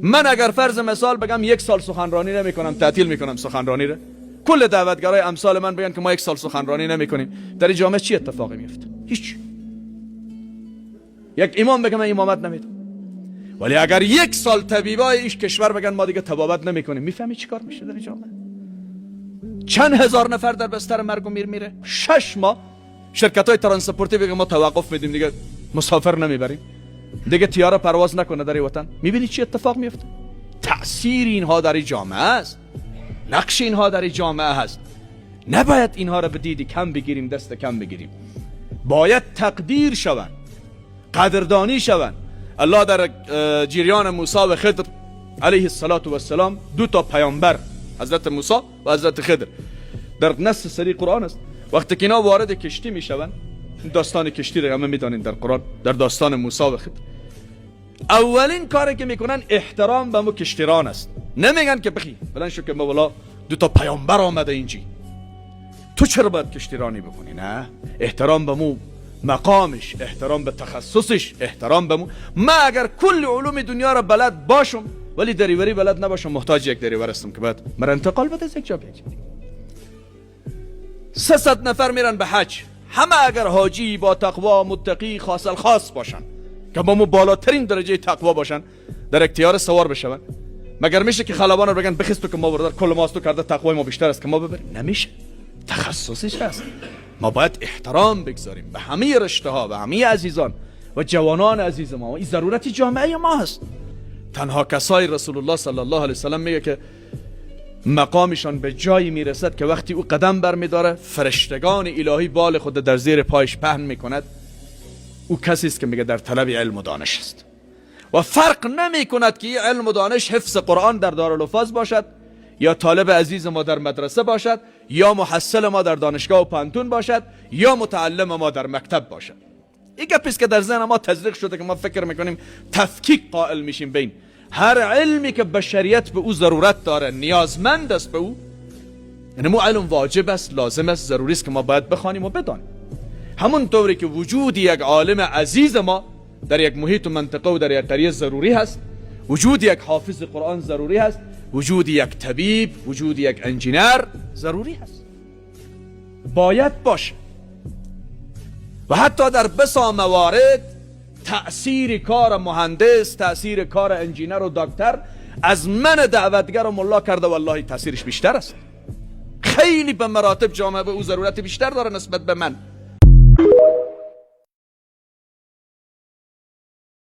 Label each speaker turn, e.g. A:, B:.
A: من اگر فرض مثال بگم 1 سال سخنرانی نمیکنم، تعطیل میکنم سخنرانی را، کل دعوتگرای امثال من بگن که ما 1 سال سخنرانی نمیکنیم، در این جامعه چی اتفاقی میفته؟ هیچ. یک امام بگه من امامت نمیدم، ولی اگر 1 سال طبیبای ایش کشور بگن ما دیگه طبابت نمیکنیم، میفهمی چی کار میشه در این جامعه؟ چند هزار نفر در بستر مرگ و میر میره. 6 ماه شرکت های ترانسپورتی بگه ما توقف میدیم، دیگه مسافر نمیبریم، دیگه طیاره پرواز نکنه در این وطن. میبینی چی اتفاق میفته؟ تأثیر اینها در این جامعه است، نقش اینها در این جامعه هست. نباید اینها را به دیدی کم بگیریم، دست کم بگیریم، باید تقدیر شوند، قدردانی شوند. الله در جریان موسی و خضر علیه السلام 2 تا پیامبر، حضرت موسی و حضرت خضر، در نص صریح قرآن است. وقتی که اینا وارد کشتی میشوند، داستان کشتی رو همه میدانید در قرآن، در داستان موسی و خضر، اولین کاری که میکنن احترام به مو کشتیران است. نمیگن که بخی بلند شو که مولا 2 تا پیامبر آمده اینجی، تو چرا باید کشتیرانی بکنی؟ نه، احترام به مو مقامش، احترام به تخصصش، احترام به مو. من اگر کل علوم دنیا را بلد باشم ولی دریوری بلد نباشم، محتاج یک دریور هستم که باید مرا انتقال بده از یک جا به یک جا. 300 نفر میرن به حج، همه اگر حاجی با تقوا، متقی، خاص الخاص باشن که با مو بالاترین درجه تقوا باشن، در اختیار سوار بشون، مگر میشه که خلبان رو بگن بخیز تو که ما برادر کل ماستو کرده تقوای ما بیشتر است که ما ببریم؟ نمیشه، تخصصش هست. ما باید احترام بگذاریم به همه رشته ها و همه عزیزان و جوانان عزیز ما. این ضرورت جامعه ما هست. تنها کسای رسول الله صلی الله علیه وسلم میگه که مقامشان به جایی میرسد که وقتی او قدم برمیداره فرشتگان الهی بال خود در زیر پایش پهن میکند، او کسی است که میگه در طلب علم و دانش است و فرق نمی کند که این علم و دانش حفظ قرآن در دارالحفاظ باشد یا طالب عزیز ما در مدرسه باشد یا محصل ما در دانشگاه و پانتون باشد یا متعلم ما در مکتب باشد. این گپیست که در ذهن ما تزریق شده که ما فکر میکنیم تفکیک قائل میشیم بین هر علمی که بشریت به او ضرورت داره، نیازمند است به او، یعنی مو علم واجب است، لازم است، ضروری است که ما باید بخوانیم و بدانیم. همون طوری که وجود یک عالم عزیز ما در یک محیط و منطقه و در یک قریه ضروری هست، وجود یک حافظ قرآن ضروری هست، وجود یک طبیب، وجود یک انجینر ضروری هست، باید باشه. و حتی در بسا موارد تأثیر کار مهندس، تأثیر کار انجینر و دکتر از من دعوتگر و ملا کرده والله تأثیرش بیشتر است. خیلی به مراتب جامعه به او ضرورت بیشتر داره نسبت به من.